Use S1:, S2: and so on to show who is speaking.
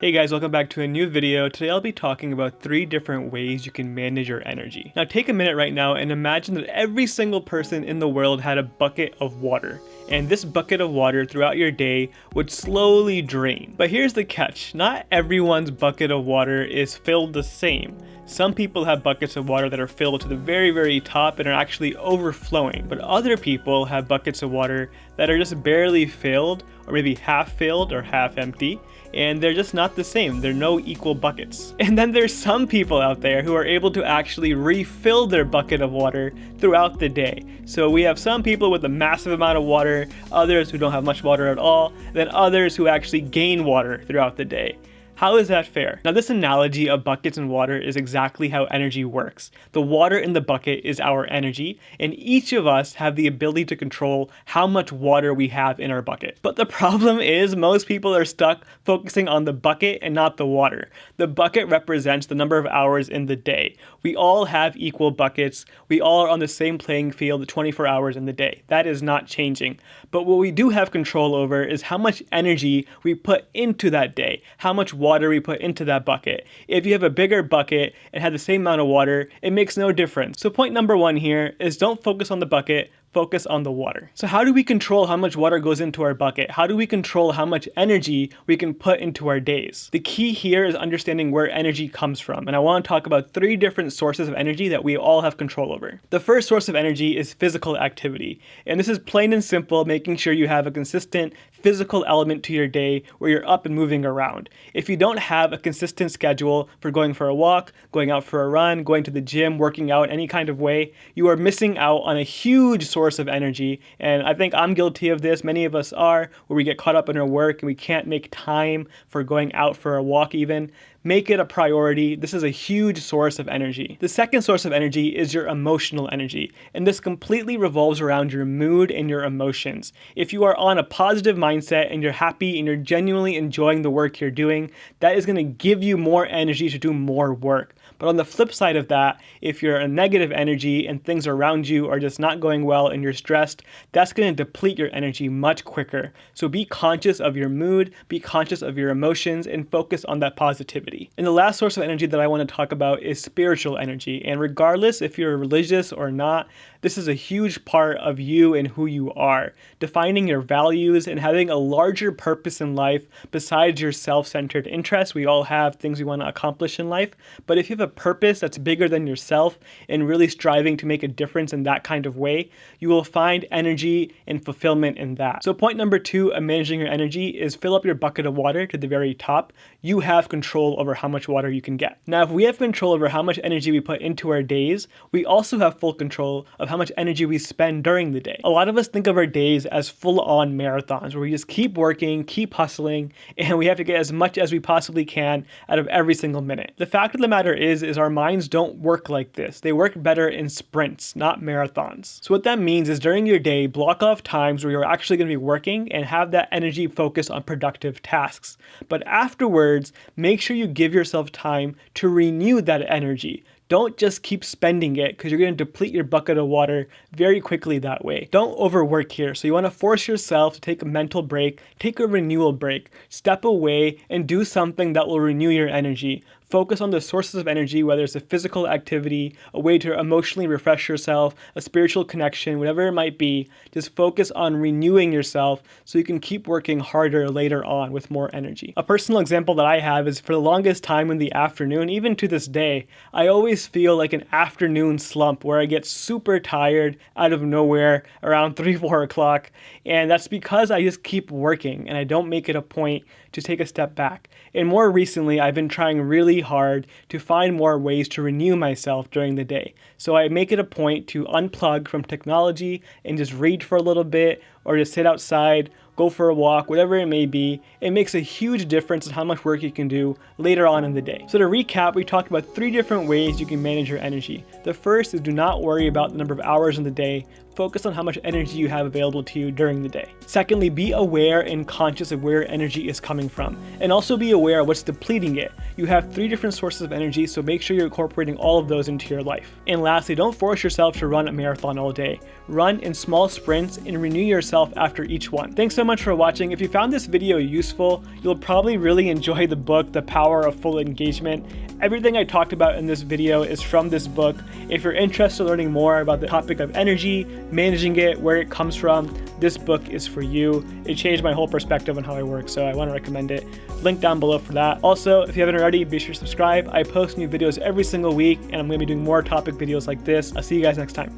S1: Hey guys, welcome back to a new video. Today I'll be talking about 3 different ways you can manage your energy. Now take a minute right now and imagine that every single person in the world had a bucket of water. And this bucket of water throughout your day would slowly drain. But here's the catch, not everyone's bucket of water is filled the same. Some people have buckets of water that are filled to the very top and are actually overflowing. But other people have buckets of water that are just barely filled, or maybe half filled or half empty, and they're just not the same. They're no equal buckets. And then there's some people out there who are able to actually refill their bucket of water throughout the day. So we have some people with a massive amount of water, others who don't have much water at all, then others who actually gain water throughout the day. How is that fair? Now this analogy of buckets and water is exactly how energy works. The water in the bucket is our energy, and each of us have the ability to control how much water we have in our bucket. But the problem is most people are stuck focusing on the bucket and not the water. The bucket represents the number of hours in the day. We all have equal buckets. We all are on the same playing field 24 hours in the day. That is not changing. But what we do have control over is how much energy we put into that day, how much water we put into that bucket. If you have a bigger bucket and have the same amount of water, it makes no difference. So point number 1 here is don't focus on the bucket, focus on the water. So how do we control how much water goes into our bucket? How do we control how much energy we can put into our days? The key here is understanding where energy comes from. And I want to talk about 3 different sources of energy that we all have control over. The first source of energy is physical activity. And this is plain and simple, making sure you have a consistent physical element to your day where you're up and moving around. If you don't have a consistent schedule for going for a walk, going out for a run, going to the gym, working out any kind of way, you are missing out on a huge source of energy. And I think I'm guilty of this. Many of us are, where we get caught up in our work and we can't make time for going out for a walk even. Make it a priority. This is a huge source of energy. The second source of energy is your emotional energy, and this completely revolves around your mood and your emotions. If you are on a positive mindset and you're happy and you're genuinely enjoying the work you're doing, that is going to give you more energy to do more work. But on the flip side of that, if you're a negative energy and things around you are just not going well and you're stressed, that's going to deplete your energy much quicker. So be conscious of your mood, be conscious of your emotions, and focus on that positivity. And the last source of energy that I want to talk about is spiritual energy. And regardless if you're religious or not, this is a huge part of you and who you are. Defining your values and having a larger purpose in life besides your self-centered interests. We all have things we want to accomplish in life, but if you have a purpose that's bigger than yourself and really striving to make a difference in that kind of way, you will find energy and fulfillment in that. So point number 2 of managing your energy is fill up your bucket of water to the very top. You have control over how much water you can get. Now, if we have control over how much energy we put into our days, we also have full control of how much energy we spend during the day. A lot of us think of our days as full-on marathons where we just keep working, keep hustling, and we have to get as much as we possibly can out of every single minute. The fact of the matter is our minds don't work like this. They work better in sprints, not marathons. So what that means is during your day, block off times where you're actually going to be working and have that energy focus on productive tasks. But afterwards, make sure you give yourself time to renew that energy. Don't just keep spending it because you're going to deplete your bucket of water very quickly that way. Don't overwork here. So you want to force yourself to take a mental break, take a renewal break, step away and do something that will renew your energy. Focus on the sources of energy, whether it's a physical activity, a way to emotionally refresh yourself, a spiritual connection, whatever it might be. Just focus on renewing yourself so you can keep working harder later on with more energy. A personal example that I have is for the longest time in the afternoon, even to this day, I always feel like an afternoon slump where I get super tired out of nowhere around 3-4 o'clock. And that's because I just keep working and I don't make it a point to take a step back. And more recently, I've been trying really hard to find more ways to renew myself during the day. So I make it a point to unplug from technology and just read for a little bit or just sit outside, go for a walk, whatever it may be. It makes a huge difference in how much work you can do later on in the day. So to recap, we talked about 3 different ways you can manage your energy. The first is do not worry about the number of hours in the day. focus on how much energy you have available to you during the day. Secondly, be aware and conscious of where energy is coming from, and also be aware of what's depleting it. You have 3 different sources of energy, so make sure you're incorporating all of those into your life. And lastly, don't force yourself to run a marathon all day. Run in small sprints and renew yourself after each one. Thanks so much for watching. If you found this video useful, you'll probably really enjoy the book, The Power of Full Engagement. Everything I talked about in this video is from this book. If you're interested in learning more about the topic of energy, managing it, where it comes from, this book is for you. It changed my whole perspective on how I work, so I want to recommend it. Link down below for that. Also, if you haven't already, be sure to subscribe. I post new videos every single week, and I'm going to be doing more topic videos like this. I'll see you guys next time.